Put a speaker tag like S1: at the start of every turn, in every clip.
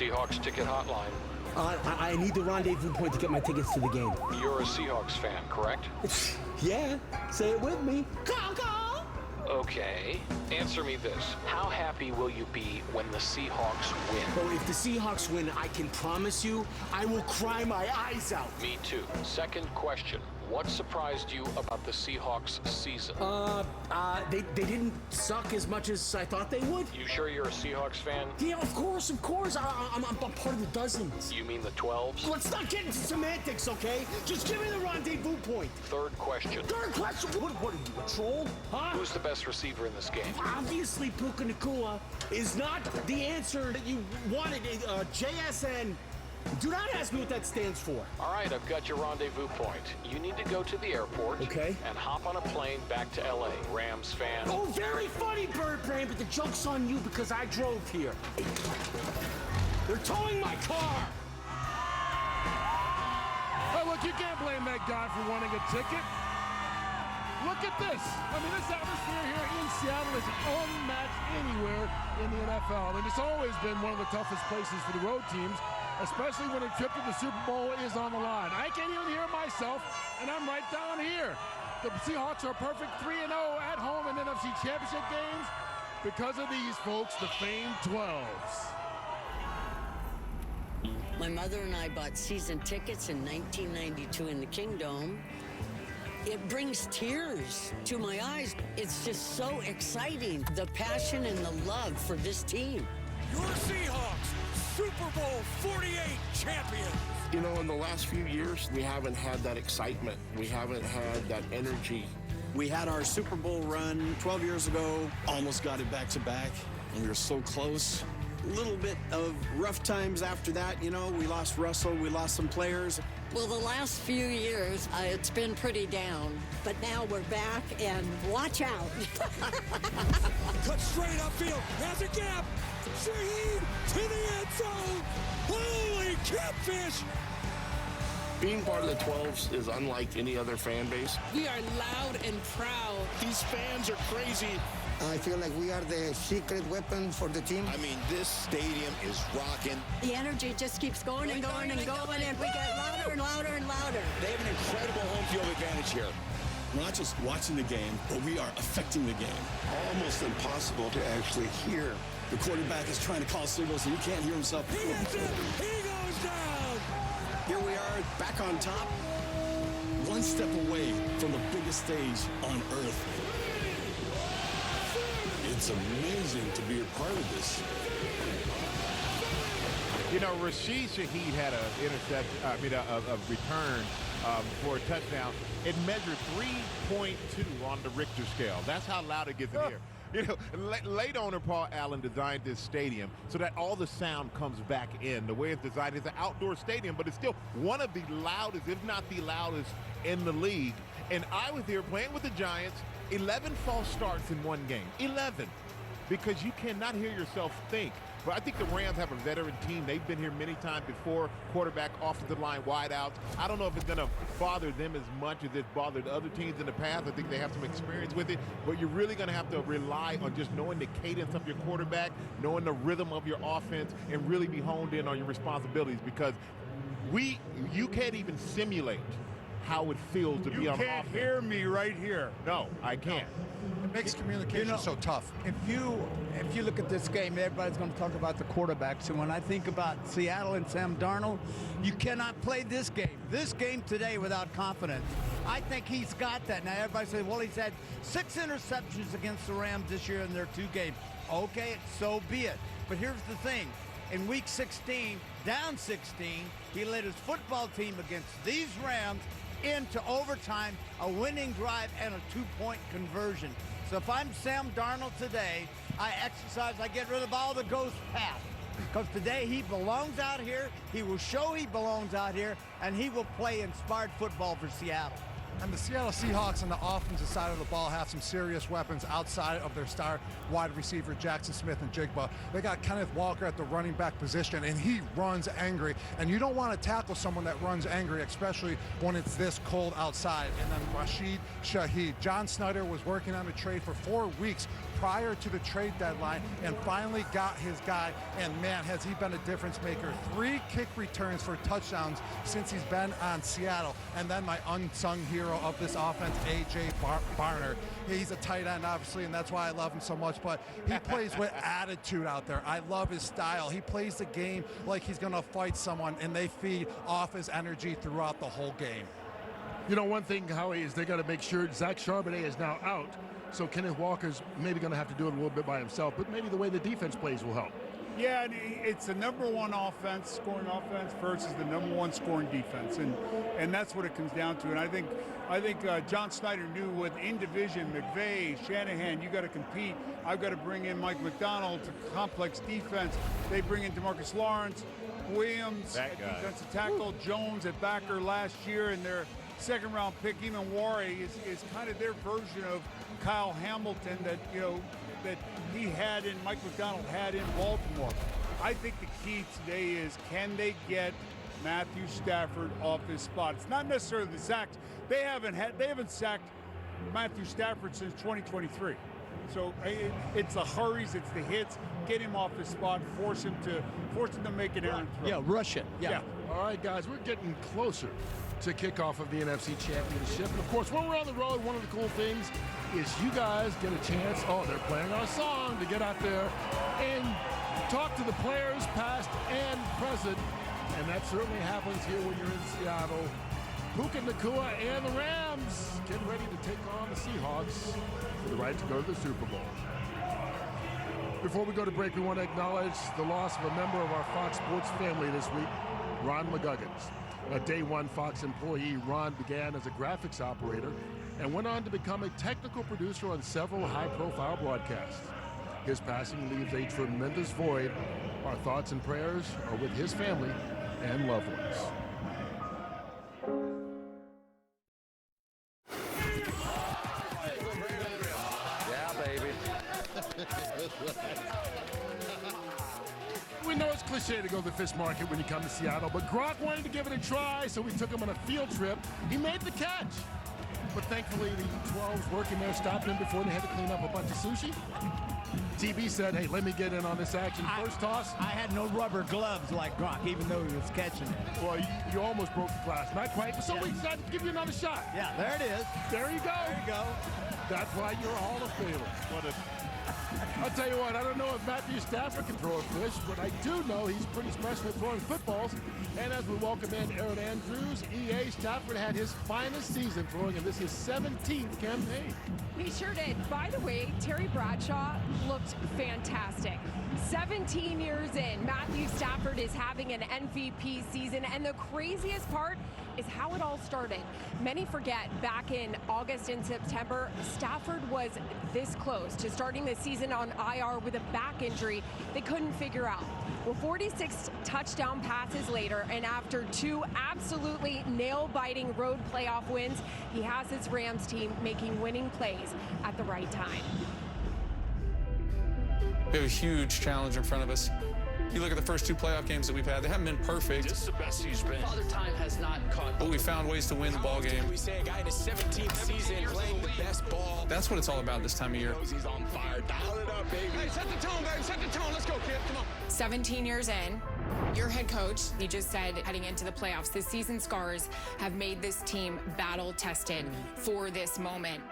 S1: Seahawks ticket hotline.
S2: I need the rendezvous point to get my tickets to the game.
S1: You're a Seahawks fan, correct?
S2: Yeah, say it with me.
S1: Okay. Answer me this. How happy will you be when the Seahawks win?
S2: Bro, if the Seahawks win, I can promise you, I will cry my eyes out.
S1: Me too. Second question. What surprised you about the Seahawks season?
S2: They didn't suck as much as I thought they would.
S1: You sure you're a Seahawks fan?
S2: Yeah, of course. I'm part of the dozens.
S1: You mean the 12s?
S2: Let's not get into semantics, okay? Just give me the rendezvous point.
S1: Third question.
S2: Third question? What are you, a troll? Huh?
S1: Who's the best receiver in this game?
S2: Obviously, Puka Nacua is not the answer that you wanted. JSN. Do not ask me what that stands for.
S1: All right, I've got your rendezvous point. You need to go to the airport and hop on a plane back to LA. Rams fan.
S2: Oh, very funny, Bird Brain, but the joke's on you because I drove here. They're towing my car.
S3: Oh, look, you can't blame that guy for wanting a ticket. Look at this. I mean, this atmosphere here in Seattle is unmatched anywhere in the NFL. And it's always been one of the toughest places for the road teams, especially when a trip to the Super Bowl is on the line. I can't even hear myself, and I'm right down here. The Seahawks are perfect 3-0 at home in NFC Championship games because of these folks, the famed 12s.
S4: My mother and I bought season tickets in 1992 in the Kingdome. It brings tears to my eyes. It's just so exciting, the passion and the love for this team.
S5: Your Seahawks, Super Bowl 48 champions.
S6: You know, in the last few years, we haven't had that excitement. We haven't had that energy.
S7: We had our Super Bowl run 12 years ago, almost got it back to back, and we were so close. A little bit of rough times after that, you know. We lost Russell, we lost some players.
S4: Well, the last few years, it's been pretty down, but now we're back, and watch out.
S5: Cut straight upfield, has a gap. Shaheed to the end zone. Holy catfish!
S6: Being part of the 12s is unlike any other fan base.
S8: We are loud and proud.
S6: These fans are crazy.
S9: I feel like we are the secret weapon for the team.
S10: I mean, this stadium is rocking.
S4: The energy just keeps going and going and going, and we get louder and louder and louder.
S10: They have an incredible home field advantage here.
S7: We're not just watching the game, but we are affecting the game.
S10: Almost impossible to actually hear.
S7: The quarterback is trying to call signals, and he can't hear himself.
S5: He hits it! He goes down!
S7: Here we are, back on top, one step away from the biggest stage on earth.
S11: It's amazing to be a part of this.
S3: You know, Rashid Shaheed had a return for a touchdown. It measured 3.2 on the Richter scale. That's how loud it gets in here. You know, late owner Paul Allen designed this stadium so that all the sound comes back in. The way it's designed, it's an outdoor stadium, but it's still one of the loudest, if not the loudest, in the league. And I was here playing with the Giants, 11 false starts in one game. 11. Because you cannot hear yourself think. But I think the Rams have a veteran team. They've been here many times before. Quarterback, offensive line, wideouts. I don't know if it's going to bother them as much as it's bothered other teams in the past. I think they have some experience with it. But you're really going to have to rely on just knowing the cadence of your quarterback, knowing the rhythm of your offense, and really be honed in on your responsibilities, because you can't even simulate how it feels to be on offense.
S12: You can't hear me right here.
S3: No, I can't.
S12: It makes communication so tough.
S13: If you look at this game, everybody's going to talk about the quarterbacks. And when I think about Seattle and Sam Darnold, you cannot play this game today without confidence. I think he's got that. Now, everybody says, well, he's had 6 interceptions against the Rams this year in their 2 games. Okay, so be it. But here's the thing. In Week 16, down 16, he led his football team against these Rams into overtime, a winning drive, and a 2-point conversion. So if I'm Sam Darnold today, I get rid of all the ghost past. Because today he belongs out here, he will show he belongs out here, and he will play inspired football for Seattle.
S12: And the Seattle Seahawks on the offensive side of the ball have some serious weapons outside of their star wide receiver, Jackson Smith and Jigba. They got Kenneth Walker at the running back position, and he runs angry. And you don't want to tackle someone that runs angry, especially when it's this cold outside. And then Rashid Shaheed. John Snyder was working on a trade for 4 weeks prior to the trade deadline and finally got his guy, and man, has he been a difference maker. 3 kick returns for touchdowns since he's been on Seattle. And then my unsung hero of this offense, A.J. Barner. He's a tight end, obviously, and that's why I love him so much, but he plays with attitude out there. I love his style. He plays the game like he's going to fight someone, and they feed off his energy throughout the whole game.
S14: You know, one thing, Howie, is they got to make sure Zach Charbonnet is now out, so Kenneth Walker's maybe going to have to do it a little bit by himself, but maybe the way the defense plays will help.
S15: Yeah, it's the #1 offense, scoring offense versus the #1 scoring defense, and that's what it comes down to. And I think John Snyder knew with in division, McVay, Shanahan, you got to compete. I've got to bring in Mike McDonald to complex defense. They bring in DeMarcus Lawrence, Williams at defensive tackle, Jones at backer last year, and their second-round pick, even Wari, is kind of their version of Kyle Hamilton that that he had and Mike McDonald had in Baltimore. I think the key today is, can they get Matthew Stafford off his spot? It's not necessarily the sacks. They haven't sacked Matthew Stafford since 2023. So it's the hurries, it's the hits. Get him off his spot, force him to make an errant throw.
S13: Yeah, rush it. Yeah.
S14: All right, guys, we're getting closer to kickoff of the NFC Championship. And of course, when we're on the road, one of the cool things is you guys get a chance, they're playing our song, to get out there and talk to the players, past and present. And that certainly happens here when you're in Seattle. Puka Nacua and the Rams getting ready to take on the Seahawks for the right to go to the Super Bowl. Before we go to break, we want to acknowledge the loss of a member of our Fox Sports family this week, Ron McGuggins. A Day One Fox employee, Ron began as a graphics operator and went on to become a technical producer on several high-profile broadcasts. His passing leaves a tremendous void. Our thoughts and prayers are with his family and loved ones.
S1: Yeah, baby.
S14: We know it's cliche to go to the fish market when you come to Seattle, but Gronk wanted to give it a try, so we took him on a field trip. He made the catch. But thankfully, the 12s working there stopped him before they had to clean up a bunch of sushi. TB said, hey, let me get in on this action. First toss.
S13: I had no rubber gloves like Gronk, even though he was catching it.
S14: Well, you almost broke the glass. Not quite, but so we decided to give you another shot.
S13: Yeah, there it is.
S14: There you go.
S13: There you go.
S14: That's why you're a Hall of Famer. I'll tell you what, I don't know if Matthew Stafford can throw a fish, but I do know he's pretty special at throwing footballs. And as we welcome in Aaron Andrews, EA, Stafford had his finest season throwing, and this is his 17th campaign.
S16: He sure did. By the way, Terry Bradshaw looked fantastic. 17 years in, Matthew Stafford is having an MVP season, and the craziest part is how it all started. Many forget back in August and September, Stafford was this close to starting the season on IR with a back injury they couldn't figure out. Well, 46 touchdown passes later, and after 2 absolutely nail-biting road playoff wins, he has his Rams team making winning plays at the right time.
S17: We have a huge challenge in front of us. You look at the first 2 playoff games that we've had, they haven't been perfect.
S1: This is the best he's been.
S18: Father Time has not caught.
S17: But we found ways to win the ball game.
S18: We say a guy in his 17th season playing the best ball.
S17: That's what it's all about this time of year.
S18: He's on fire. Dial it up, baby. Hey, set the tone, baby. Set the tone. Let's go, kid. Come on.
S19: 17 years in, your head coach, he just said heading into the playoffs, the season scars have made this team battle-tested for this moment.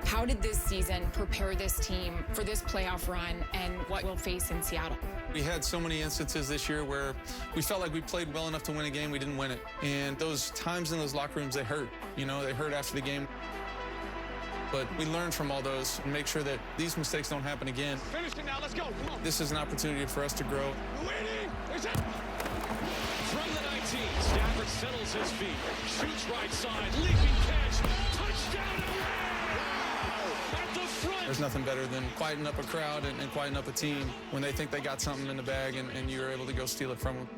S19: How did this season prepare this team for this playoff run and what we'll face in Seattle?
S17: We had so many instances this year where we felt like we played well enough to win a game, we didn't win it. And those times in those locker rooms, they hurt. You know, they hurt after the game. But we learn from all those and make sure that these mistakes don't happen again.
S18: Finish it now. Let's go. Come on.
S17: This is an opportunity for us to grow.
S18: Winning. There's it.
S1: From the 19, Stafford settles his feet, shoots right side, leaping catch, touchdown. At the front.
S17: There's nothing better than quieting up a crowd and quieting up a team when they think they got something in the bag and you're able to go steal it from them.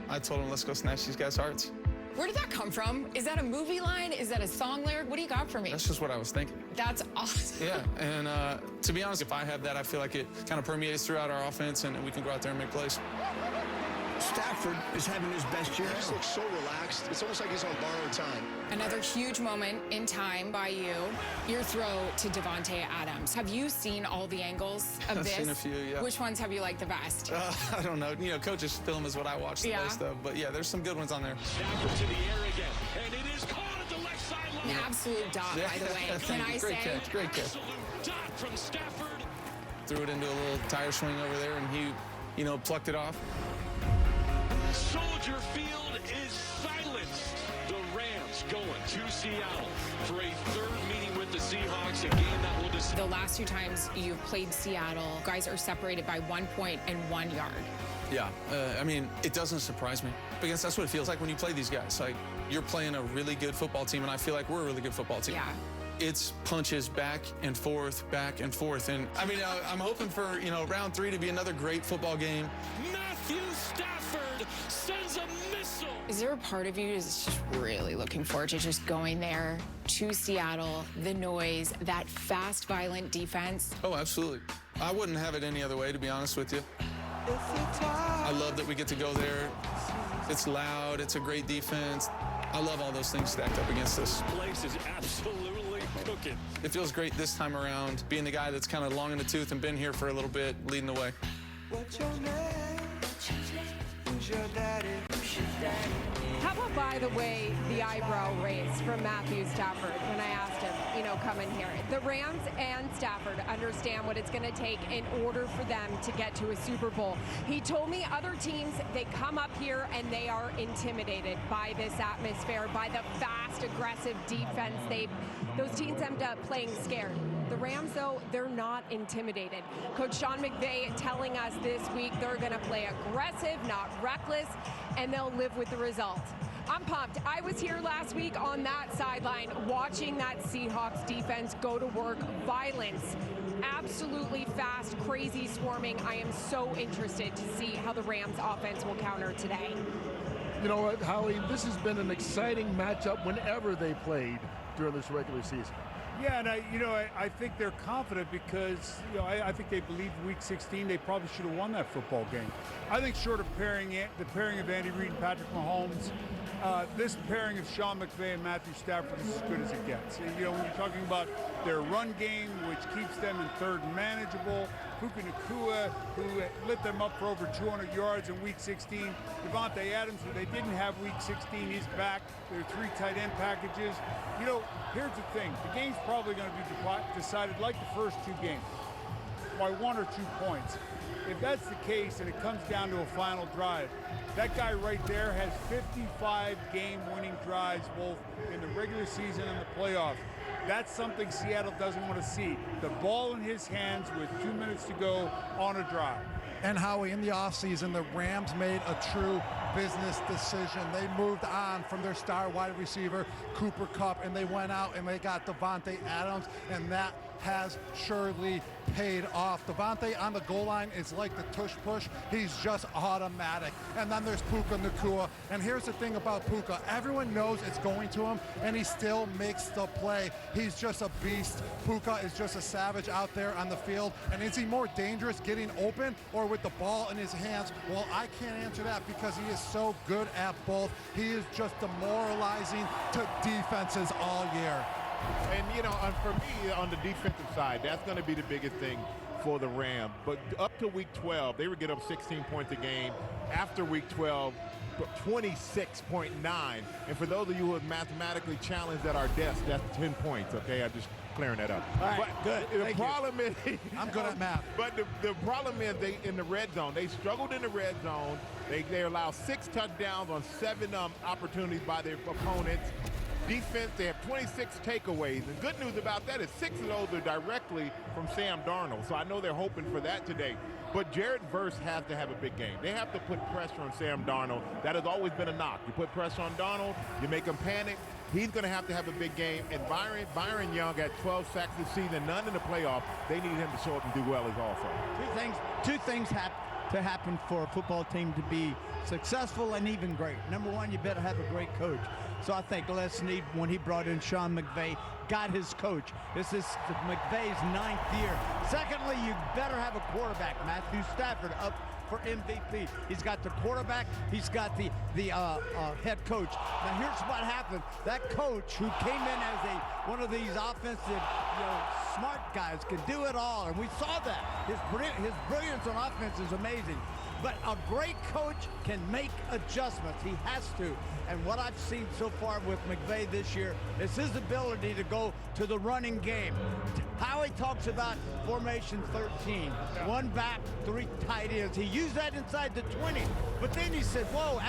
S17: I told them, let's go snatch these guys' hearts.
S19: Where did that come from? Is that a movie line? Is that a song lyric? What do you got for me?
S17: That's just what I was thinking.
S19: That's awesome.
S17: Yeah, and to be honest, if I have that, I feel like it kind of permeates throughout our offense and we can go out there and make plays.
S7: Stafford is having his best year
S10: He just
S7: ever.
S10: looks so relaxed. It's almost like he's on borrowed time.
S19: Another huge moment in time by you, your throw to Davante Adams. Have you seen all the angles of this?
S17: I've seen a few, yeah.
S19: Which ones have you liked the best?
S17: I don't know. You know, coach's film is what I watch the most of. But yeah, there's some good ones on there.
S1: Stafford to the air again, and it is caught at the left sideline.
S19: An absolute dot, by the way. Can I say?
S17: Great catch.
S1: Absolute dot from Stafford.
S17: Threw it into a little tire swing over there, and he, plucked it off.
S1: Soldier Field is silenced. The Rams going to Seattle for a third meeting with the Seahawks, a game that will decide.
S19: The last 2 times you've played Seattle, guys are separated by 1 point and 1 yard.
S17: Yeah, it doesn't surprise me because that's what it feels like when you play these guys. Like, you're playing a really good football team, and I feel like we're a really good football team.
S19: Yeah.
S17: It's punches back and forth. And I'm hoping for, round 3 to be another great football game.
S1: Matthew Stafford sends a missile.
S19: Is there a part of you that's just really looking forward to just going there to Seattle, the noise, that fast, violent defense?
S17: Oh, absolutely. I wouldn't have it any other way, to be honest with you. I love that we get to go there. It's loud. It's a great defense. I love all those things stacked up against us.
S1: This place is absolutely cooking.
S17: It feels great this time around, being the guy that's kind of long in the tooth and been here for a little bit, leading the way.
S5: What's your name? Who's your daddy?
S16: How about, by the way, the eyebrow raise from Matthew Stafford when I asked him, come in here. The Rams and Stafford understand what it's going to take in order for them to get to a Super Bowl. He told me other teams, they come up here and they are intimidated by this atmosphere, by the fast, aggressive defense. Those teams end up playing scared. The Rams, though, they're not intimidated. Coach Sean McVay telling us this week they're going to play aggressive, not reckless, and they'll live with the result. I'm pumped. I was here last week on that sideline watching that Seahawks defense go to work. Violence, absolutely fast, crazy swarming. I am so interested to see how the Rams offense will counter today.
S14: You know what, Howie, this has been an exciting matchup whenever they played during this regular season.
S15: Yeah, and I think they're confident because I think they believe Week 16 they probably should have won that football game. I think short of the pairing of Andy Reid and Patrick Mahomes, this pairing of Sean McVay and Matthew Stafford is as good as it gets. When you're talking about their run game, which keeps them in third and manageable, Puka Nacua, who lit them up for over 200 yards in Week 16, Davante Adams, who they didn't have Week 16, he's back. There are 3 tight end packages. Here's the thing. The game's probably going to be decided like the first 2 games, by 1 or 2 points. If that's the case and it comes down to a final drive, that guy right there has 55 game-winning drives both in the regular season and the playoffs. That's something Seattle doesn't want to see. The ball in his hands with 2 minutes to go on a drive.
S12: And Howie, in the offseason, the Rams made a true business decision. They moved on from their star wide receiver, Cooper Kupp, and they went out and they got Davante Adams, and that has surely paid off. Davante on the goal line is like the tush push. He's just automatic. And then there's Puka Nacua. And here's the thing about Puka. Everyone knows it's going to him, and he still makes the play. He's just a beast. Puka is just a savage out there on the field. And is he more dangerous getting open or with the ball in his hands? Well, I can't answer that because he is so good at both. He is just demoralizing to defenses all year.
S3: And, for me, on the defensive side, that's going to be the biggest thing for the Rams. But up to Week 12, they would get up 16 points a game. After Week 12, 26.9. And for those of you who have mathematically challenged at our desk, that's 10 points, okay? I'm just clearing that up.
S12: All right, good.
S3: The problem is...
S12: I'm good at math.
S3: But the problem is they in the red zone. They struggled in the red zone. They allowed 6 touchdowns on 7 opportunities by their opponents. Defense, they have 26 takeaways. The good news about that is 6 of those are directly from Sam Darnold. So I know they're hoping for that today. But Jared Verse has to have a big game. They have to put pressure on Sam Darnold. That has always been a knock. You put pressure on Darnold, you make him panic. He's going to have a big game. And Byron Young had 12 sacks this season, none in the playoffs. They need him to show up and do well as also.
S13: Two things have to happen for a football team to be successful and even great. Number one, you better have a great coach. So I think Les Snead, when he brought in Sean McVay, got his coach. This is McVay's 9th year. Secondly, you better have a quarterback. Matthew Stafford up for MVP. He's got the quarterback. He's got the head coach. Now here's what happened. That coach who came in as one of these offensive, smart guys can do it all, and we saw that. His brilliance on offense is amazing. But a great coach can make adjustments. He has to. And what I've seen so far with McVay this year is his ability to go to the running game. Howie talks about formation 13. One back, 3 tight ends. He used that inside the 20. But then he said, whoa,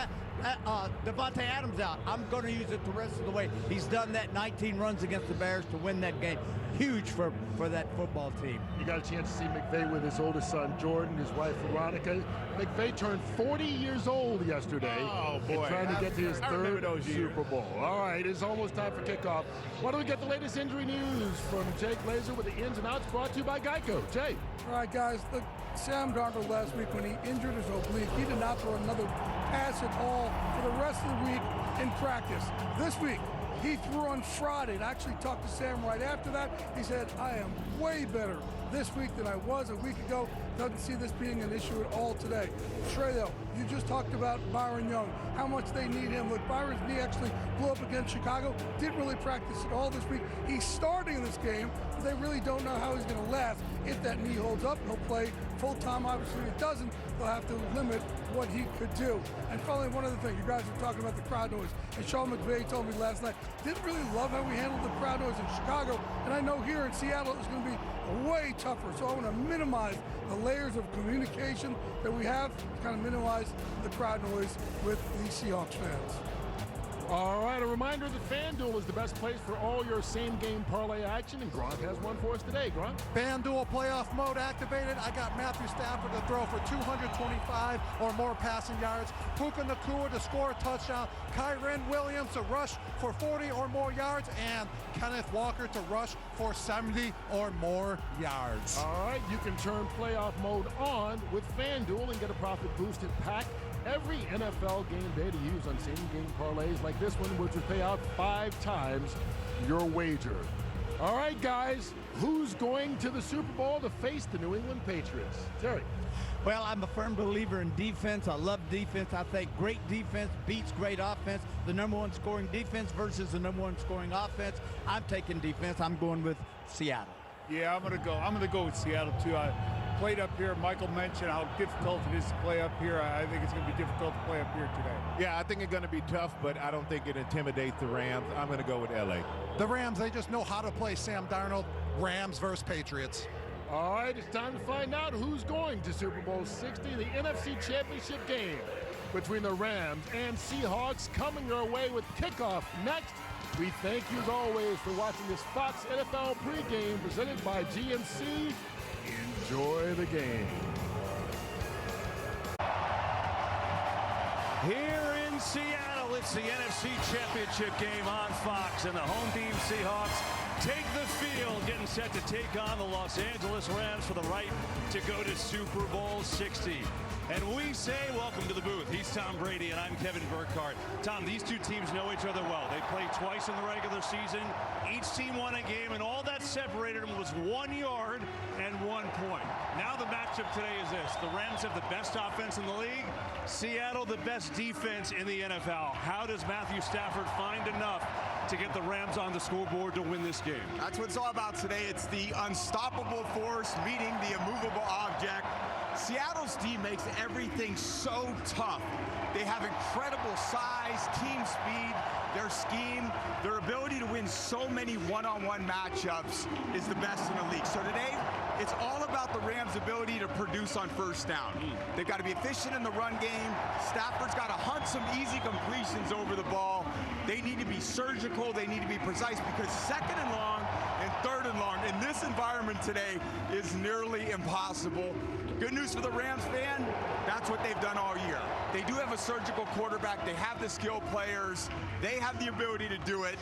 S13: Devontae Adams out. I'm going to use it the rest of the way. He's done that 19 runs against the Bears to win that game. Huge for that football team.
S14: You got a chance to see McVay with his oldest son, Jordan, his wife, Veronica. McVay turned 40 years old yesterday.
S3: Oh, boy.
S14: Trying to get to his third Super Bowl. All right, it's almost time for kickoff. Why don't we get the latest injury news from Jake Glazer with the ins and outs brought to you by Geico. Jay.
S20: All right, guys. Look, Sam Darnold last week when he injured his oblique, he did not throw another pass at all for the rest of the week in practice. This week, he threw on Friday and actually talked to Sam right after that. He said, I am way better this week than I was a week ago. Doesn't see this being an issue at all today. Trey, though, you just talked about Byron Young, how much they need him. Look, Byron's knee actually blew up against Chicago. Didn't really practice at all this week. He's starting this game, but they really don't know how he's going to last. If that knee holds up, he'll play full-time. Obviously, if it doesn't, they'll have to limit what he could do. And finally, one other thing. You guys were talking about the crowd noise. And Sean McVay told me last night, didn't really love how we handled the crowd noise in Chicago. And I know here in Seattle, it's going to be way tougher. So I want to minimize the layers of communication that we have to kind of minimize the crowd noise with the Seahawks fans.
S14: All right, a reminder that FanDuel is the best place for all your same-game parlay action, and Gronk has one for us today. Gronk?
S12: FanDuel playoff mode activated. I got Matthew Stafford to throw for 225 or more passing yards, Puka Nacua to score a touchdown, Kyren Williams to rush for 40 or more yards, and Kenneth Walker to rush for 70 or more yards.
S14: All right, you can turn playoff mode on with FanDuel and get a profit-boosted pack every NFL game day to use on same-game parlays like this one, which will pay out 5 times your wager. All right, guys, who's going to the Super Bowl to face the New England Patriots? Terry.
S13: Well, I'm a firm believer in defense. I love defense. I think great defense beats great offense. The number 1 scoring defense versus the number 1 scoring offense. I'm taking defense. I'm going with Seattle.
S15: Yeah, I'm gonna go with Seattle too. I played up here. Michael mentioned how difficult it is to play up here. I think it's going to be difficult to play up here today.
S3: Yeah, I think it's going to be tough, but I don't think it intimidates the Rams. I'm going to go with LA.
S12: The Rams, they just know how to play Sam Darnold. Rams versus Patriots.
S14: All right, it's time to find out who's going to Super Bowl 60, the NFC Championship game between the Rams and Seahawks, coming your way with kickoff next. We thank you as always for watching this Fox NFL pregame presented by GNC. Enjoy the game.
S1: Here in Seattle, it's the NFC Championship game on Fox, and the home team Seahawks take the field, getting set to take on the Los Angeles Rams for the right to go to Super Bowl 60. And we say welcome to the booth. He's Tom Brady, and I'm Kevin Burkhardt. Tom, these two teams know each other well. They played twice in the regular season. Each team won a game, and all that separated them was 1 yard and 1 point. Now the matchup today is this. The Rams have the best offense in the league. Seattle, the best defense in the NFL. How does Matthew Stafford find enough to get the Rams on the scoreboard to win this game?
S21: That's what it's all about today. It's the unstoppable force meeting the immovable object. Seattle's team makes everything so tough. They have incredible size, team speed, their scheme, their ability to win so many one-on-one matchups is the best in the league. So today, it's all about the Rams' ability to produce on first down. They've got to be efficient in the run game. Stafford's got to hunt some easy completions over the ball. They need to be surgical. They need to be precise, because 2nd and long and 3rd and long in this environment today is nearly impossible. Good news for the Rams fan, that's what they've done all year. They do have a surgical quarterback. They have the skilled players. They have the ability to do it.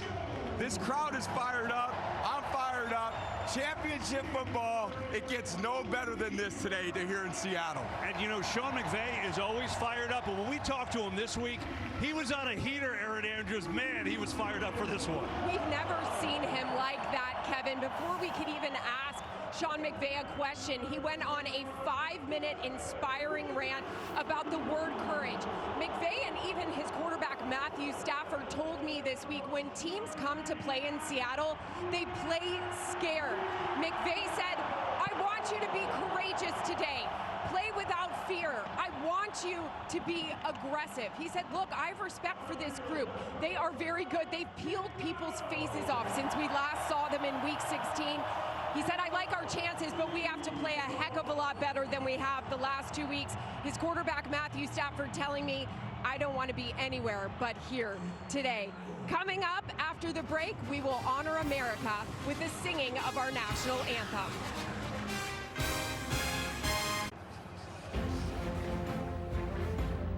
S21: This crowd is fired up. I'm fired up. Championship football, it gets no better than this today here in Seattle.
S1: And you know, Sean McVay is always fired up, but when we talked to him this week, he was on a heater, Aaron Andrews. Man, he was fired up for this one.
S16: We've never seen him like that, Kevin. Before we could even ask Sean McVay a question. He went on a 5-minute inspiring rant about the word courage. McVay and even his quarterback Matthew Stafford told me this week when teams come to play in Seattle, they play scared. McVay said, I want you to be courageous today. Play without fear. I want you to be aggressive. He said, look, I have respect for this group. They are very good. They've peeled people's faces off since we last saw them in week 16. He said, I like our chances, but we have to play a heck of a lot better than we have the last 2 weeks. His quarterback, Matthew Stafford, telling me, I don't want to be anywhere but here today. Coming up after the break, we will honor America with the singing of our national anthem.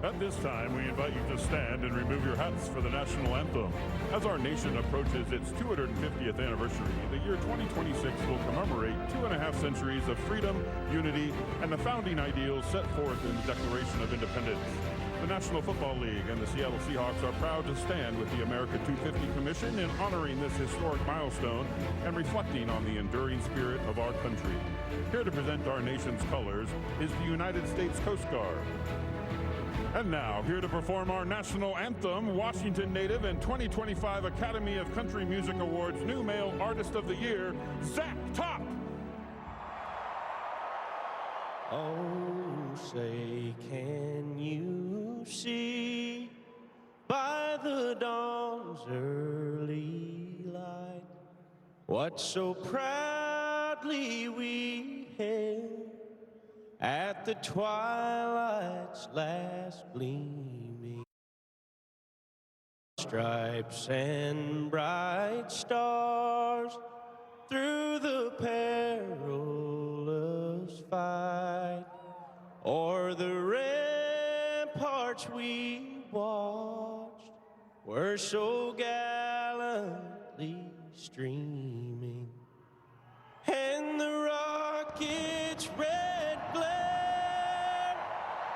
S2: At this time, we invite you to stand and remove your hats for the national anthem. As our nation approaches its 250th anniversary, the year 2026 will commemorate 2.5 centuries of freedom, unity, and the founding ideals set forth in the Declaration of Independence. The National Football League and the Seattle Seahawks are proud to stand with the America 250 Commission in honoring this historic milestone and reflecting on the enduring spirit of our country. Here to present our nation's colors is the United States Coast Guard. And now, here to perform our national anthem, Washington native and 2025 Academy of Country Music Awards New Male Artist of the Year, Zach Top.
S22: Oh, say, can you see by the dawn's early light what so proudly we hailed at the twilight's last gleaming, stripes and bright stars through the perilous fight, o'er the ramparts we watched were so gallantly streaming, and the rocket's red glare,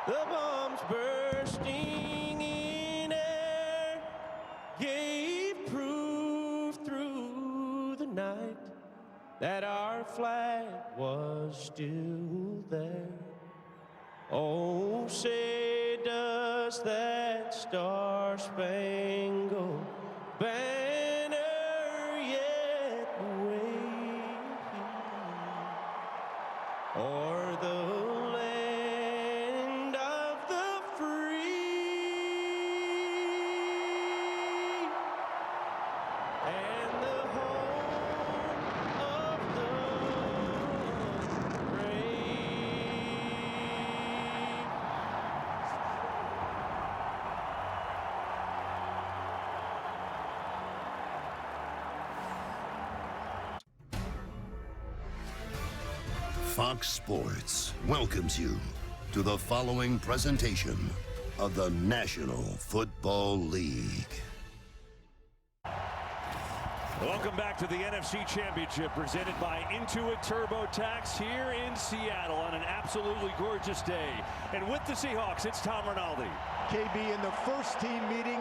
S22: the bombs bursting in air, gave proof through the night that our flag was still there. Oh, say does that star-spangled banner yet wave o'er the land of the free and the home of the brave?
S23: Fox Sports welcomes you to the following presentation of the National Football League.
S1: Welcome back to the NFC Championship, presented by Intuit TurboTax here in Seattle on an absolutely gorgeous day. And with the Seahawks, it's Tom Rinaldi.
S24: KB, in the first team meeting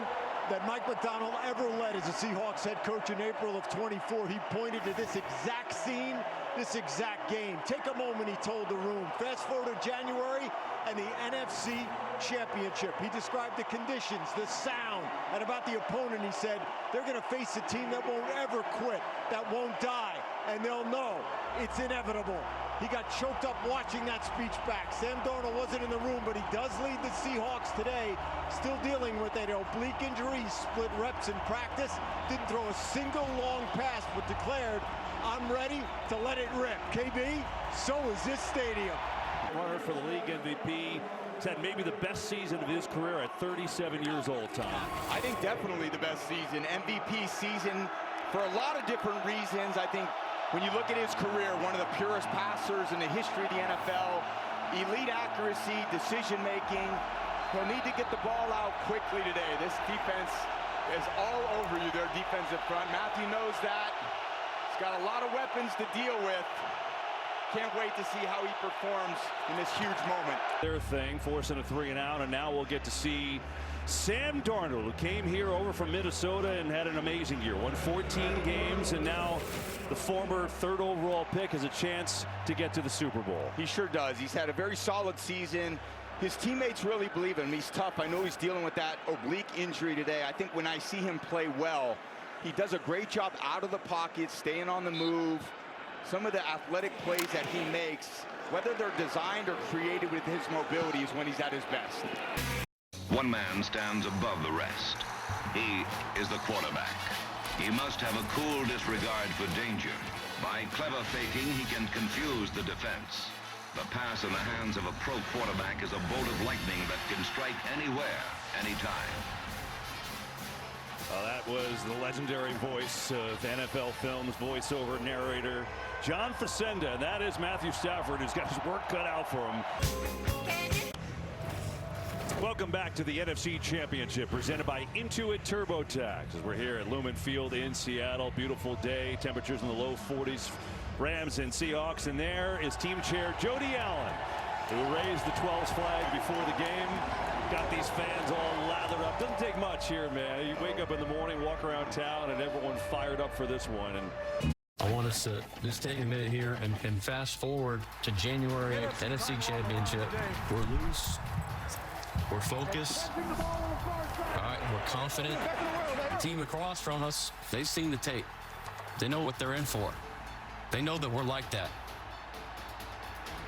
S24: that Mike McDonald ever led as a Seahawks head coach in April of 24, he pointed to this exact scene, this exact game. Take a moment, he told the room. Fast forward to January and the NFC Championship. He described the conditions, the sound, and about the opponent, he said, they're going to face a team that won't ever quit, that won't die, and they'll know it's inevitable. He got choked up watching that speech back. Sam Darnold wasn't in the room, but he does lead the Seahawks today, still dealing with an oblique injury. He split reps in practice, didn't throw a single long pass, but declared, I'm ready to let it rip. KB, so is this stadium.
S1: Runner for the league MVP. He's had maybe the best season of his career at 37 years old, Tom.
S21: I think definitely the best season, MVP season, for a lot of different reasons. I think when you look at his career, one of the purest passers in the history of the NFL, elite accuracy, decision-making. He'll need to get the ball out quickly today. This defense is all over you, their defensive front. Matthew knows that. He's got a lot of weapons to deal with. Can't wait to see how he performs in this huge moment.
S1: Their thing, forcing a 3 and out, and now we'll get to see Sam Darnold, who came here over from Minnesota and had an amazing year, won 14 games, and now the former 3rd overall pick has a chance to get to the Super Bowl.
S21: He sure does. He's had a very solid season. His teammates really believe in him. He's tough. I know he's dealing with that oblique injury today. I think when I see him play well, he does a great job out of the pocket, staying on the move. Some of the athletic plays that he makes, whether they're designed or created with his mobility, is when he's at his best.
S4: One man stands above the rest. He is the quarterback. He must have a cool disregard for danger. By clever faking, he can confuse the defense. The pass in the hands of a pro quarterback is a bolt of lightning that can strike anywhere, anytime.
S1: Well, that was the legendary voice of NFL Films voiceover narrator John Facenda, and that is Matthew Stafford, who's got his work cut out for him. Welcome back to the NFC Championship, presented by Intuit TurboTax. As we're here at Lumen Field in Seattle, beautiful day, temperatures in the low 40s, Rams and Seahawks, and there is team chair Jody Allen, who raised the 12s flag before the game. Got these fans all lathered up. Doesn't take much here, man. You wake up in the morning, walk around town, and everyone fired up for this one. And
S6: I want us to just take a minute here and fast forward to January 8th, NFC Championship. We're loose. We're focused. All right, we're confident. The team across from us, they've seen the tape. They know what they're in for. They know that we're like that.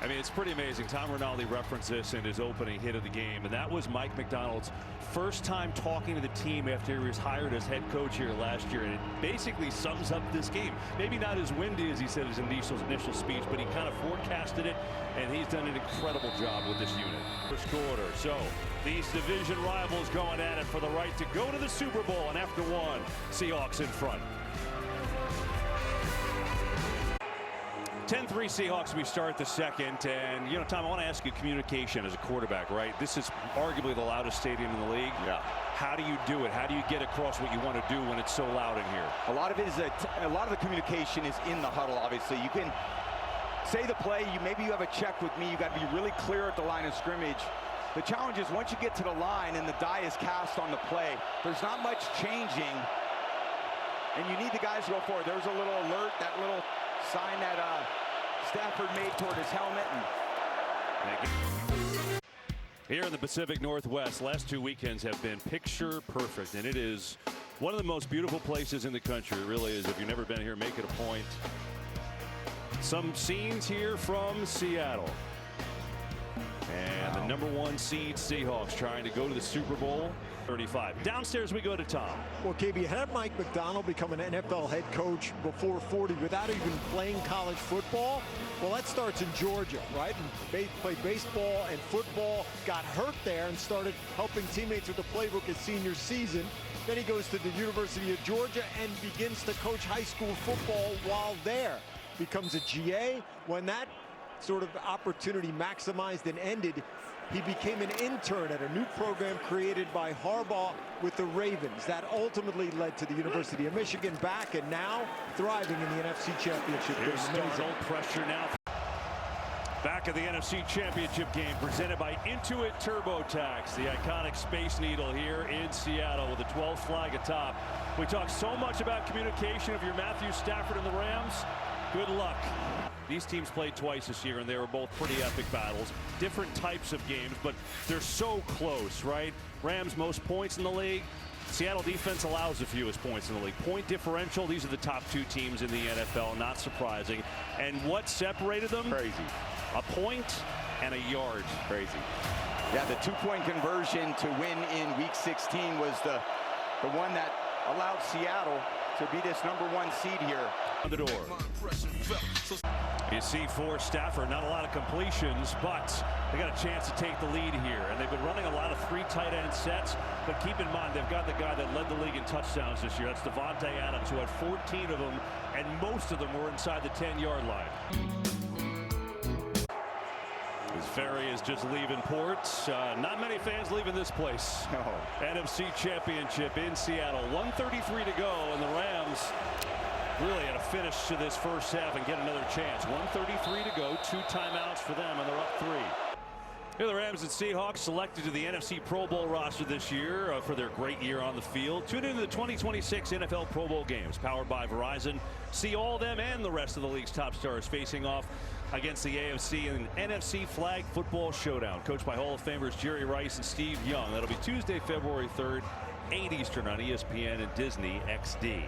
S1: I mean, it's pretty amazing. Tom Rinaldi referenced this in his opening hit of the game, and that was Mike Macdonald's first time talking to the team after he was hired as head coach here last year, and it basically sums up this game. Maybe not as windy as he said in his initial speech, but he kind of forecasted it, and he's done an incredible job with this unit. First quarter, so these division rivals going at it for the right to go to the Super Bowl, and after one, Seahawks in front. 10-3 Seahawks, we start the second, and you know, Tom, I want to ask you communication as a quarterback, right? This is arguably the loudest stadium in the league. Yeah. How do you do it? How do you get across what you want to do when it's so loud in here?
S21: A lot of it is a lot of the communication is in the huddle. Obviously, you can say the play. Maybe you have a check with me. You got to be really clear at the line of scrimmage. The challenge is once you get to the line and the die is cast on the play, there's not much changing, and you need the guys to go forward. There's a little alert, that little sign that Stafford made toward his helmet.
S1: Here in the Pacific Northwest, last 2 weekends have been picture perfect, and it is one of the most beautiful places in the country. It really is. If you've never been here, make it a point. Some scenes here from Seattle. And the #1 seed Seahawks trying to go to the Super Bowl 35. Downstairs we go to Tom.
S24: Well, KB, had Mike Macdonald become an NFL head coach before 40 without even playing college football? Well, that starts in Georgia, right? And played baseball and football, got hurt there and started helping teammates with the playbook his senior season. Then he goes to the University of Georgia and begins to coach high school football while there. Becomes a GA. When that sort of opportunity maximized and ended, he became an intern at a new program created by Harbaugh with the Ravens. That ultimately led to the University of Michigan back and now thriving in the NFC Championship game.
S1: Here's Darnold, pressure now. Back of the NFC Championship game presented by Intuit TurboTax, the iconic Space Needle here in Seattle with the 12th flag atop. We talk so much about communication. If you're Matthew Stafford and the Rams, good luck. These teams played twice this year, and they were both pretty epic battles. Different types of games, but they're so close, right? Rams most points in the league. Seattle defense allows the fewest points in the league. Point differential, these are the top 2 teams in the NFL, not surprising. And what separated them?
S21: Crazy.
S1: A point and a yard.
S21: Crazy. Yeah, the 2-point conversion to win in Week 16 was the one that allowed Seattle to be this #1 seed here.
S1: On the door. You see for Stafford, not a lot of completions, but they got a chance to take the lead here. And they've been running a lot of 3 tight end sets. But keep in mind, they've got the guy that led the league in touchdowns this year. That's Devontae Adams, who had 14 of them, and most of them were inside the 10-yard line. As ferry is just leaving port. Not many fans leaving this place.
S21: No.
S1: NFC Championship in Seattle. 1:33 to go, and the Rams really had a finish to this first half and get another chance. 1:33 to go, 2 timeouts for them, and they're up 3. Here are the Rams and Seahawks selected to the NFC Pro Bowl roster this year for their great year on the field. Tune into the 2026 NFL Pro Bowl games powered by Verizon. See all of them and the rest of the league's top stars facing off against the AFC and NFC Flag Football Showdown. Coached by Hall of Famers Jerry Rice and Steve Young. That'll be Tuesday, February 3rd, 8 Eastern on ESPN and Disney XD.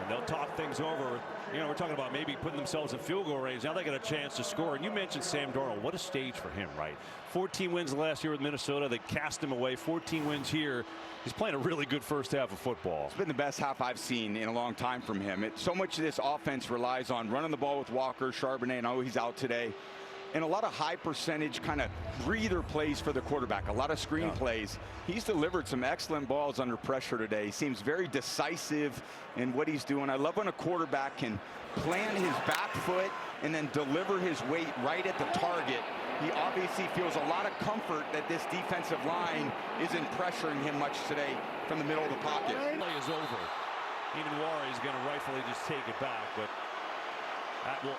S1: And they'll talk things over. You know, we're talking about maybe putting themselves in field goal range. Now they got a chance to score. And you mentioned Sam Darnold. What a stage for him, right? 14 wins last year with Minnesota. They cast him away. 14 wins here. He's playing a really good first half of football.
S8: It's been the best half I've seen in a long time from him. So much of this offense relies on running the ball with Walker, Charbonnet. I know he's out today. And a lot of high percentage kind of breather plays for the quarterback, a lot of screen plays. He's delivered some excellent balls under pressure today. He seems very decisive in what he's doing. I love when a quarterback can plant his back foot and then deliver his weight right at the target. He obviously feels a lot of comfort that this defensive line isn't pressuring him much today from the middle of the pocket.
S1: Play is over. Even Wari is going to rightfully just take it back, but that will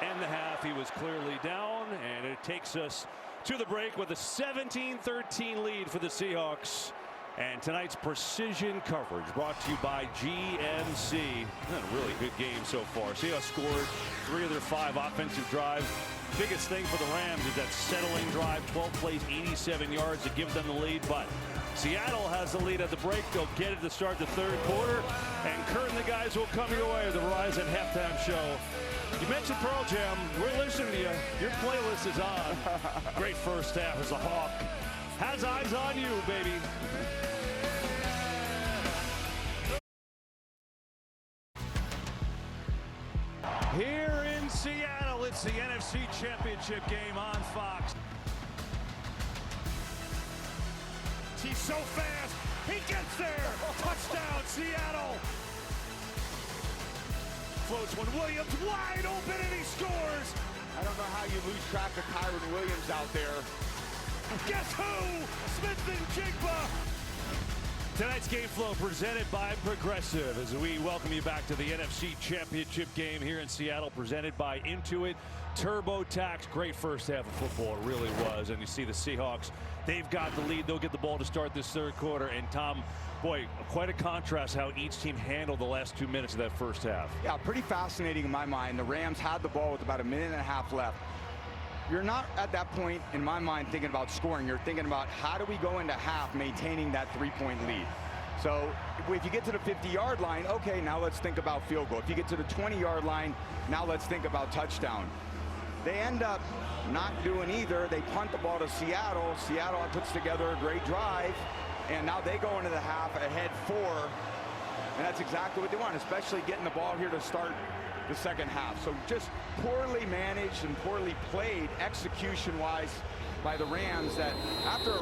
S1: end the half. He was clearly down, and it takes us to the break with a 17-13 lead for the Seahawks. And tonight's precision coverage brought to you by GMC. A really good game so far. Seahawks scored 3 of their 5 offensive drives. Biggest thing for the Rams is that settling drive, 12 plays, 87 yards to give them the lead. But Seattle has the lead at the break. They'll get it to start the third quarter. And Kurt and the guys will come your way. The Verizon halftime show. You mentioned Pearl Jam. We're listening to you. Your playlist is on. Great first half as a Hawk has eyes on you, baby. Here in Seattle, it's the NFC Championship game on Fox. He's so fast. He gets there. Touchdown, Seattle. Floats one. Williams wide open and he scores.
S8: I don't know how you lose track of Kyron Williams out there.
S1: Guess who? Smith-Njigba. Tonight's game flow presented by Progressive as we welcome you back to the NFC Championship game here in Seattle, presented by Intuit TurboTax. Great first half of football, it really was. And you see the Seahawks, they've got the lead. They'll get the ball to start this third quarter. And Tom, boy, quite a contrast how each team handled the last 2 minutes of that first half.
S8: Yeah, pretty fascinating in my mind. The Rams had the ball with about 1.5 minutes left. You're not at that point, in my mind, thinking about scoring. You're thinking about how do we go into half maintaining that 3-point lead. So if you get to the 50-yard line, okay, now let's think about field goal. If you get to the 20-yard line, now let's think about touchdown. They end up not doing either. They punt the ball to Seattle. Seattle puts together a great drive, and now they go into the half ahead 4. And that's exactly what they want, especially getting the ball here to start the second half. So just poorly managed and poorly played execution-wise by the Rams, that after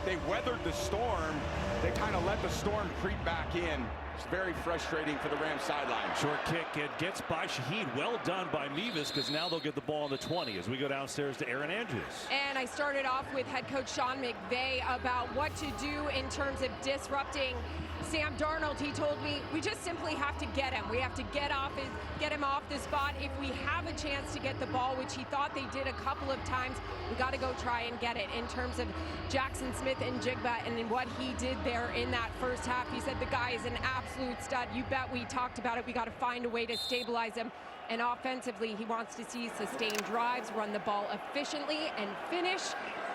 S8: they weathered the storm, they kind of let the storm creep back in. It's very frustrating for the Rams sideline.
S1: Short kick, it gets by Shaheed. Well done by Mevis, because now they'll get the ball on the 20 as we go downstairs to Aaron Andrews.
S16: And I started off with head coach Sean McVay about what to do in terms of disrupting Sam Darnold. He told me we just simply have to get him. We have to get him off the spot. If we have a chance to get the ball, which he thought they did a couple of times, we got to go try and get it. In terms of Jackson Smith-Njigba and what he did there in that first half, he said the guy is an absolute stud. You bet we talked about it. We got to find a way to stabilize him. And offensively, he wants to see sustained drives, run the ball efficiently, and finish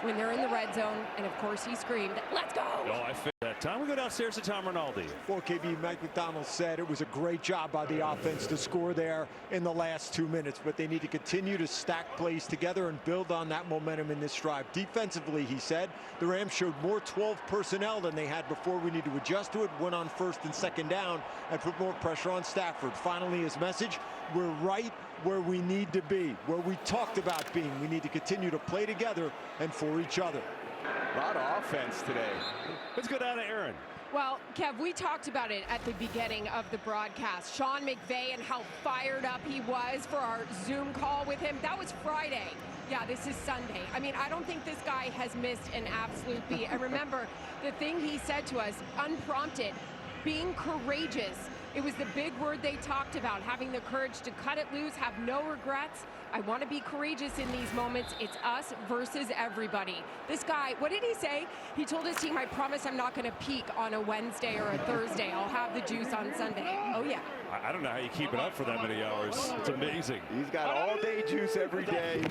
S16: when they're in the red zone. And of course, he screamed, "Let's go!"
S1: Oh, I figured that time. We go downstairs to Tom Rinaldi.
S24: Well, KB, Mike McDonald said it was a great job by the offense to score there in the last 2 minutes, but they need to continue to stack plays together and build on that momentum in this drive. Defensively, he said, the Rams showed more 12 personnel than they had before. We need to adjust to it, went on first and second down, and put more pressure on Stafford. Finally, his message, we're right where we need to be, where we talked about being. We need to continue to play together and for each other.
S8: A lot of offense today.
S1: Let's go down to Aaron.
S16: Well, Kev, we talked about it at the beginning of the broadcast. Sean McVay and how fired up he was for our Zoom call with him. That was Friday. Yeah, this is Sunday. I mean, I don't think this guy has missed an absolute beat. And remember, the thing he said to us, unprompted, being courageous It was the big word they talked about, having the courage to cut it loose, have no regrets. I want to be courageous in these moments. It's us versus everybody. This guy, what did he say? He told his team, I promise I'm not going to peak on a Wednesday or a Thursday. I'll have the juice on Sunday. Oh, yeah.
S1: I don't know how you keep it up for that many hours. It's amazing.
S8: He's got all-day juice every day.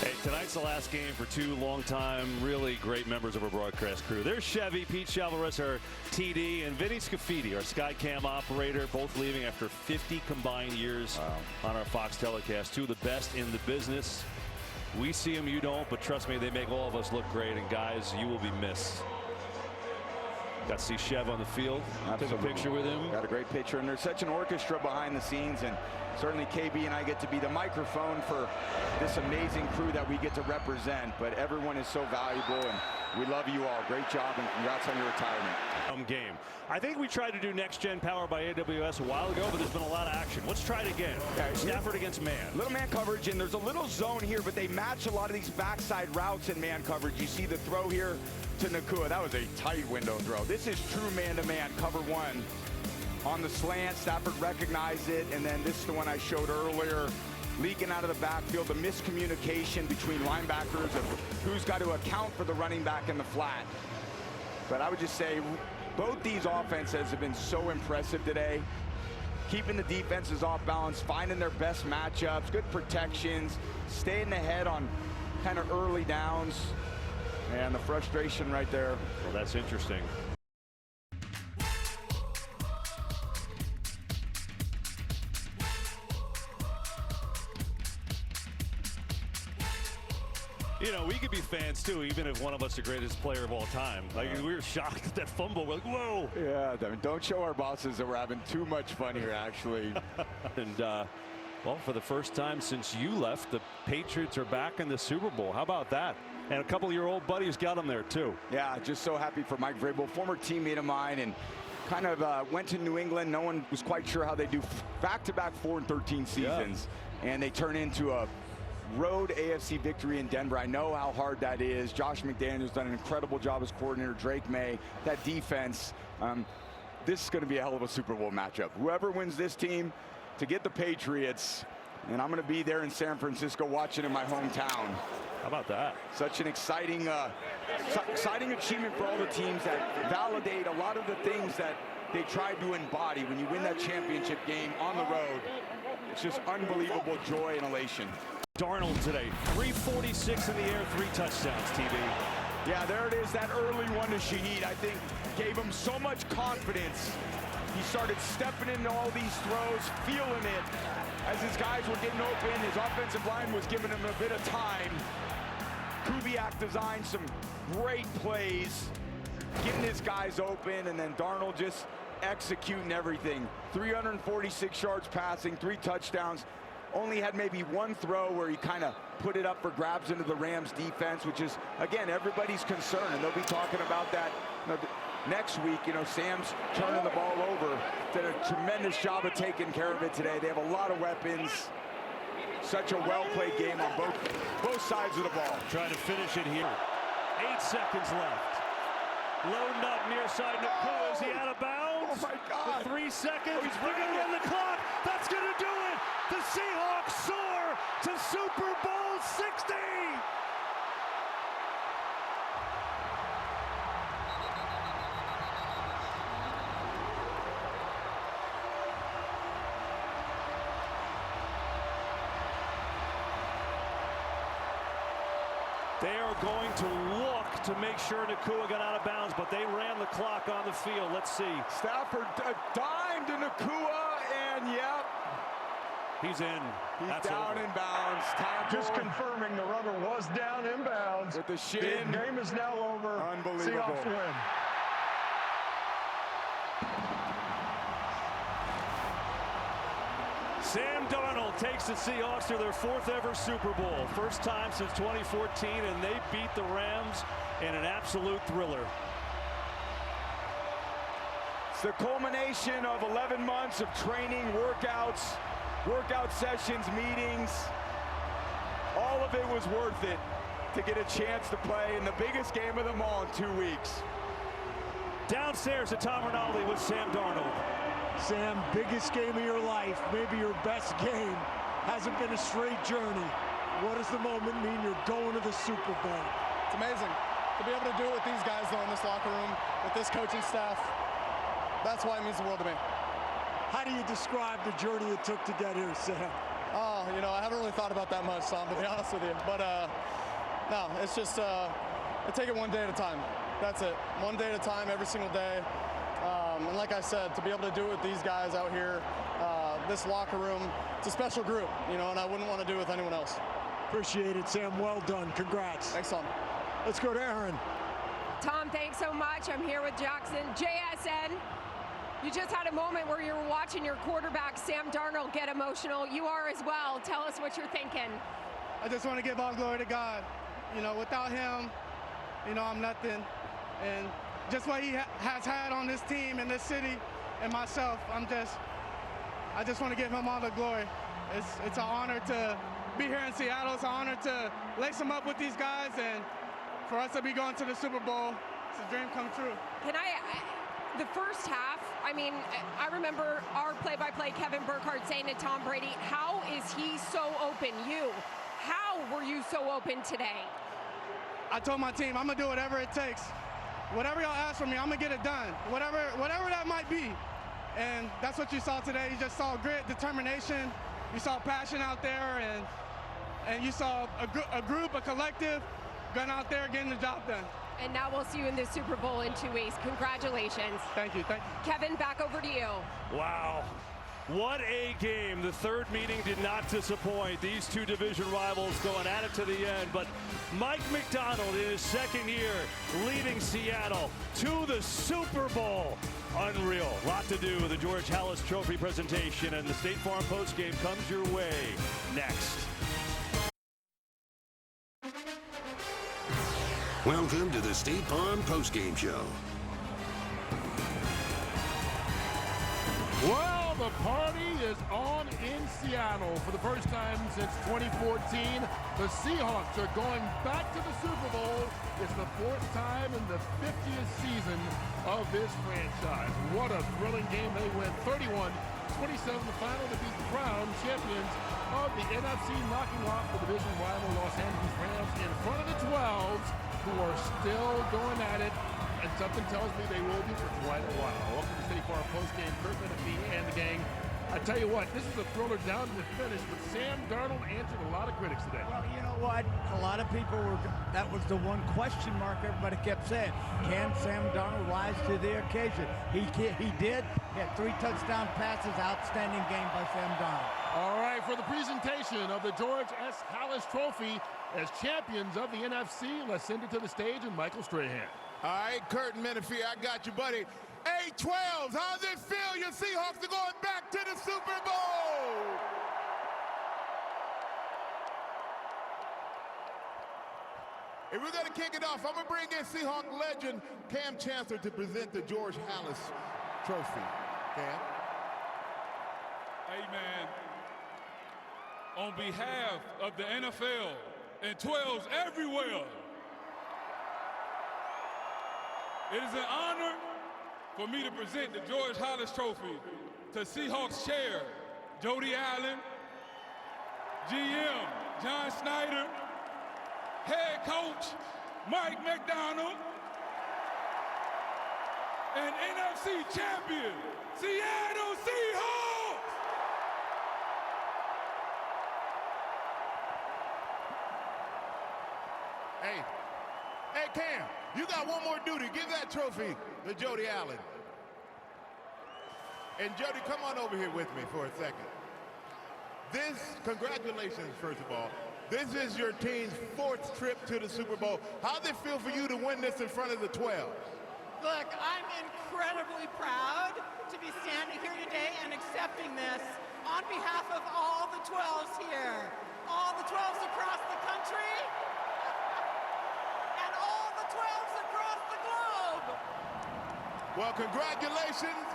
S1: Hey, tonight's the last game for two longtime, really great members of our broadcast crew. There's Chevy, Pete Chalvarez, our TD, and Vinny Scafidi, our Skycam operator, both leaving after 50 combined years on our Fox telecast. Two of the best in the business. We see them, you don't, but trust me, they make all of us look great. And guys, you will be missed. Got to see Chev on the field. Took a picture with him.
S8: Got a great picture, and there's such an orchestra behind the scenes, and certainly KB and I get to be the microphone for this amazing crew that we get to represent. But everyone is so valuable, and we love you all. Great job, and congrats on your retirement.
S1: Game. I think we tried to do Next Gen Power by AWS a while ago, but there's been a lot of action. Let's try it again. Okay. Stafford against man.
S8: Little man coverage, and there's a little zone here, but they match a lot of these backside routes in man coverage. You see the throw here to Nakua. That was a tight window throw. This is true man-to-man, cover one. On the slant, Stafford recognized it, and then this is the one I showed earlier. Leaking out of the backfield, the miscommunication between linebackers of who's got to account for the running back in the flat. But I would just say both these offenses have been so impressive today. Keeping the defenses off balance, finding their best matchups, good protections, staying ahead on kind of early downs. And the frustration right there.
S1: Well, that's interesting. You know, we could be fans too, even if one of us the greatest player of all time. Like, we were shocked at that fumble. We're like, whoa.
S8: Yeah, don't show our bosses that we're having too much fun here, actually.
S1: And, well, for the first time since you left, the Patriots are back in the Super Bowl. How about that? And a couple of your old buddies got them there, too.
S8: Yeah, just so happy for Mike Vrabel, former teammate of mine, and kind of went to New England. No one was quite sure how they do back-to-back 4-13 seasons. Yeah. And they turn into a road AFC victory in Denver. I know how hard that is. Josh McDaniels done an incredible job as coordinator. Drake May, that defense. This is going to be a hell of a Super Bowl matchup. Whoever wins this team to get the Patriots, and I'm going to be there in San Francisco watching in my hometown.
S1: How about that?
S8: Such an exciting achievement for all the teams that validate a lot of the things that they tried to embody when you win that championship game on the road. It's just unbelievable joy and elation.
S1: Darnold today, 346 in the air, 3 touchdowns, TV.
S8: Yeah, there it is, that early one to Shaheed, I think, gave him so much confidence. He started stepping into all these throws, feeling it. As his guys were getting open, his offensive line was giving him a bit of time. Kubiak designed some great plays, getting his guys open, and then Darnold just executing everything. 346 yards passing, 3 touchdowns. Only had maybe one throw where he kind of put it up for grabs into the Rams defense, which is, again, everybody's concern. And they'll be talking about that next week. You know, Sam's turning the ball over. Did a tremendous job of taking care of it today. They have a lot of weapons. Such a well-played game on both sides of the ball.
S1: Trying to finish it here. 8 seconds left. Loading up near side. Nakua, is he out of bounds?
S8: Oh, my God.
S1: With 3 seconds.
S8: He's
S1: They're going to run the clock. That's going to do it. The Seahawks soar to Super Bowl 60. They are going to look to make sure Nakua got out of bounds, but they ran the clock on the field. Let's see.
S8: Stafford dime to Nakua, and yep.
S1: He's in.
S8: He's down in bounds.
S24: Just confirming the runner was down in bounds.
S8: With the shin.
S24: The game is now over.
S8: Unbelievable.
S24: Seahawks win.
S1: Sam Darnold takes the Seahawks to their 4th ever Super Bowl. First time since 2014, and they beat the Rams in an absolute thriller.
S8: It's the culmination of 11 months of training, workouts, workout sessions, meetings. All of it was worth it to get a chance to play in the biggest game of them all in 2 weeks.
S1: Downstairs to Tom Rinaldi with Sam Darnold.
S24: Sam, biggest game of your life, maybe your best game. Hasn't been a straight journey. What does the moment mean? You're going to the Super Bowl.
S7: It's amazing to be able to do it with these guys, though, in this locker room, with this coaching staff. That's why it means the world to me.
S24: How do you describe the journey it took to get here, Sam?
S7: Oh, you know, I haven't really thought about that much, Tom, to be honest with you. But, no, it's just, I take it one day at a time. That's it. One day at a time, every single day. And like I said, to be able to do it with these guys out here, this locker room, it's a special group, you know, and I wouldn't want to do it with anyone else.
S24: Appreciate it, Sam. Well done. Congrats.
S7: Thanks, Tom.
S24: Let's go to Aaron.
S16: Tom, thanks so much. I'm here with Jackson. JSN, you just had a moment where you were watching your quarterback, Sam Darnold, get emotional. You are as well. Tell us what you're thinking.
S9: I just want to give all glory to God. You know, without him, you know, I'm nothing. And just what he has had on this team and this city and myself, I just want to give him all the glory. It's an honor to be here in Seattle. It's an honor to lace them up with these guys, and for us to be going to the Super Bowl, it's a dream come true.
S16: The first half, I mean, I remember our play-by-play Kevin Burkhardt saying to Tom Brady, how is he so open? How were you so open today?
S9: I told my team, I'm going to do whatever it takes. Whatever y'all ask from me, I'm going to get it done. Whatever that might be. And that's what you saw today. You just saw grit, determination. You saw passion out there, and you saw a group, a collective, going out there getting the job done.
S16: And now we'll see you in the Super Bowl in 2 weeks. Congratulations.
S9: Thank you.
S16: Kevin, back over to you.
S1: Wow. What a game. The third meeting did not disappoint. These two division rivals going at it to the end. But Mike Macdonald in his second year leading Seattle to the Super Bowl. Unreal. A lot to do with the George Halas Trophy presentation, and the State Farm postgame comes your way next.
S23: Welcome to the State Farm postgame show.
S14: Well, the party is on in Seattle. For the first time since 2014, the Seahawks are going back to the Super Bowl. It's the fourth time in the 50th season of this franchise. What a thrilling game. They win 31-27 the final to be crowned champions of the NFC, knocking off the division rival Los Angeles Rams in front of the 12s, who are still going at it. And something tells me they will be for quite a while. Welcome to State Farm postgame. Kurt Menefee and the gang. I tell you what, this is a thriller down to the finish, but Sam Darnold answered a lot of critics today.
S13: Well, you know what? A lot of people that was the one question mark everybody kept saying. Can Sam Darnold rise to the occasion? He did. He had 3 touchdown passes. Outstanding game by Sam Darnold.
S14: All right, for the presentation of the George S. Halas Trophy as champions of the NFC, let's send it to the stage and Michael Strahan.
S3: All right, Kurt Menefee, I got you, buddy. Hey, 12s, how does it feel? Your Seahawks are going back to the Super Bowl. And we're going to kick it off. I'm going to bring in Seahawk legend Cam Chancellor to present the George Halas Trophy. Cam?
S11: Hey, man, on behalf of the NFL and 12s everywhere, it is an honor for me to present the George Halas Trophy to Seahawks chair Jody Allen, GM John Snyder, head coach Mike Macdonald, and NFC champion Seattle Seahawks.
S3: Hey, Cam, you got one more duty. Give that trophy to Jody Allen. And Jody, come on over here with me for a second. Congratulations, first of all. This is your team's 4th trip to the Super Bowl. How does it feel for you to win this in front of the 12?
S18: Look, I'm incredibly proud to be standing here today and accepting this on behalf of all the 12s here, all the 12s across the country, and all the 12s across the globe.
S3: Well, congratulations.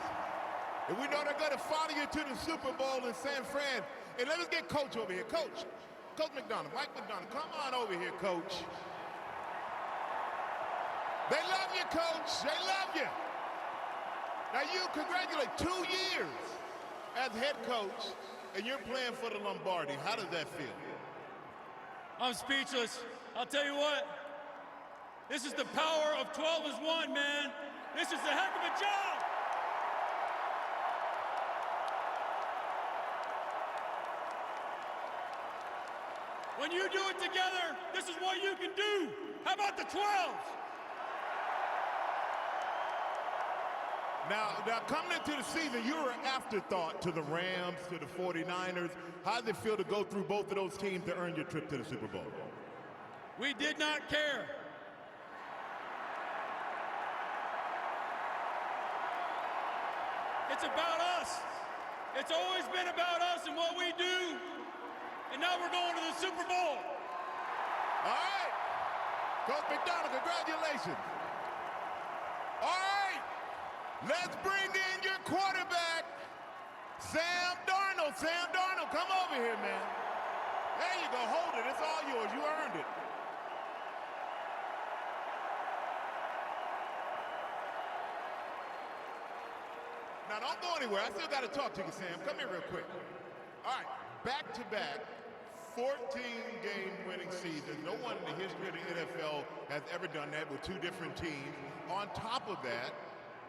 S3: And we know they're going to follow you to the Super Bowl in San Fran. And let us get Coach over here. Coach McDonald, Mike McDonald, come on over here, Coach. They love you, Coach. They love you. Now you congratulate 2 years as head coach, and you're playing for the Lombardi. How does that feel?
S5: I'm speechless. I'll tell you what, this is the power of 12 as one, man. This is a heck of a job. When you do it together, this is what you can do. How about the 12s?
S3: Now coming into the season, you were an afterthought to the Rams, to the 49ers. How did it feel to go through both of those teams to earn your trip to the Super Bowl?
S5: We did not care. It's about us. It's always been about us and what we do. And now we're going to the Super Bowl.
S3: All right. Coach McDonald, congratulations. All right. Let's bring in your quarterback, Sam Darnold. Sam Darnold, come over here, man. There you go. Hold it. It's all yours. You earned it. Now, don't go anywhere. I still got to talk to you, Sam. Come here real quick. All right. Back-to-back 14-game winning seasons. No one in the history of the NFL has ever done that with 2 different teams. On top of that,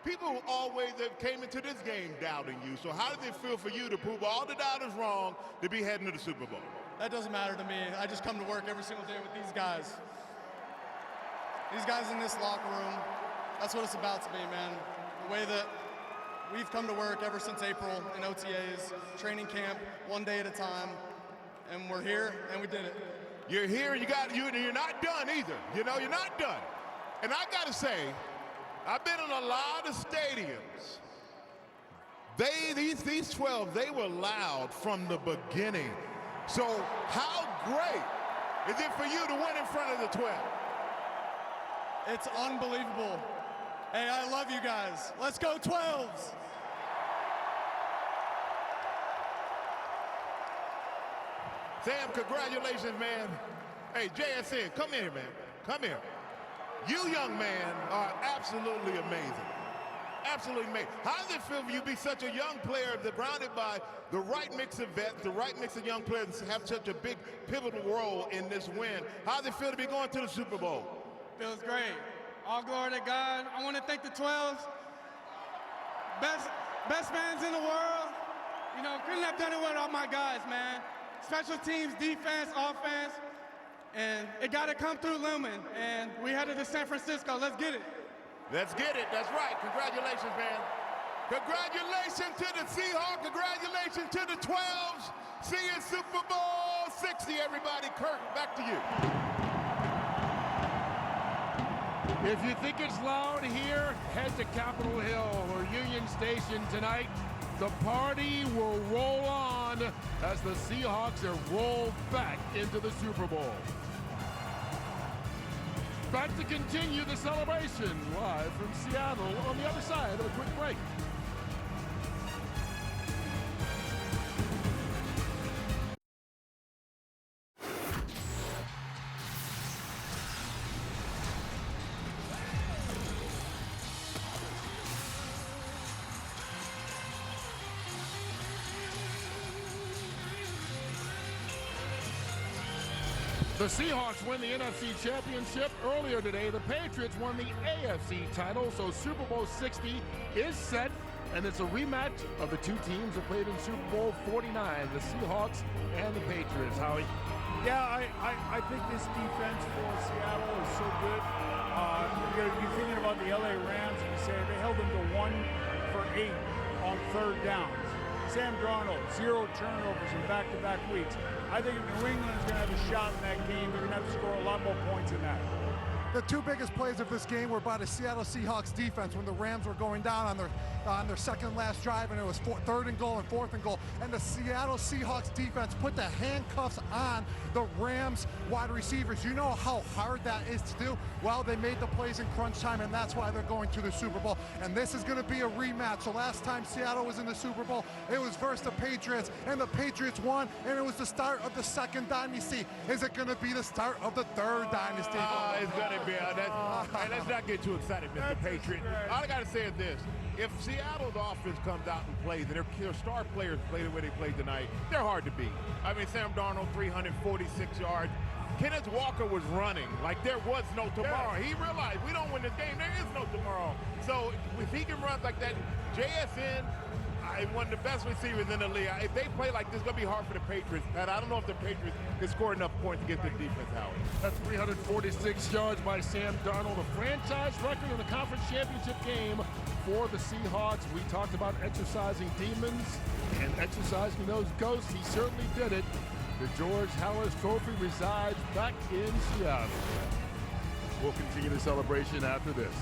S3: people always have came into this game doubting you. So how does it feel for you to prove all the doubters wrong to be heading to the Super Bowl?
S7: That doesn't matter to me. I just come to work every single day with these guys. These guys in this locker room, that's what it's about to me, man. The way that we've come to work ever since April in OTAs, training camp, one day at a time, and we're here, and we did it.
S3: You're here, you're not done either. You know, you're not done. And I got to say, I've been in a lot of stadiums. These 12, they were loud from the beginning. So how great is it for you to win in front of the 12?
S7: It's unbelievable. Hey, I love you guys. Let's go 12s.
S3: Sam, congratulations, man. Hey, JSN, come here, man. Come here. You, young man, are absolutely amazing. Absolutely amazing. How does it feel for you to be such a young player surrounded by the right mix of vets, the right mix of young players to have such a big pivotal role in this win? How does it feel to be going to the Super Bowl?
S9: Feels great. All glory to God. I want to thank the 12s. Best fans in the world. You know, couldn't have done it without my guys, man. Special teams, defense, offense. And it got to come through Lumen. And we headed to San Francisco. Let's get it.
S3: Let's get it. That's right. Congratulations, man. Congratulations to the Seahawks. Congratulations to the 12s. See you in Super Bowl 60, everybody. Kirk, back to you.
S14: If you think it's loud here, head to Capitol Hill or Union Station tonight. The party will roll on as the Seahawks are rolled back into the Super Bowl. Back to continue the celebration live from Seattle on the other side of a quick break. The Seahawks win the NFC Championship earlier today. The Patriots won the AFC title, so Super Bowl 60 is set, and it's a rematch of the 2 teams that played in Super Bowl 49, the Seahawks and the Patriots. Howie?
S15: Yeah, I think this defense for Seattle is so good. You're thinking about the LA Rams, and you say they held them to 1 for 8 on 3rd downs. Sam Darnold, 0 turnovers in back-to-back weeks. I think if New England is going to have a shot in that game, they're going to have to score a lot more points than that.
S12: The 2 biggest plays of this game were by the Seattle Seahawks defense when the Rams were going down on their second last drive, and it was 3rd and goal and 4th and goal. And the Seattle Seahawks defense put the handcuffs on the Rams wide receivers. You know how hard that is to do? Well, they made the plays in crunch time, and that's why they're going to the Super Bowl. And this is going to be a rematch. So last time Seattle was in the Super Bowl, it was versus the Patriots, and the Patriots won, and it was the start of the 2nd dynasty. Is it going to be the start of the 3rd dynasty?
S3: It's going to Bill. Hey, let's not get too excited, Mr. Patriot. All I got to say is this. If Seattle's offense comes out and plays, and their star players play the way they played tonight, they're hard to beat. I mean, Sam Darnold, 346 yards. Kenneth Walker was running like there was no tomorrow. He realized we don't win this game, there is no tomorrow. So if he can run like that, JSN, one of the best receivers in the league. If they play like this, it's going to be hard for the Patriots. And I don't know if the Patriots can score enough points to get the defense out.
S14: That's 346 yards by Sam Darnold, a franchise record in the conference championship game for the Seahawks. We talked about exercising demons and exercising those ghosts. He certainly did it. The George Halas Trophy resides back in Seattle. We'll continue the celebration after this.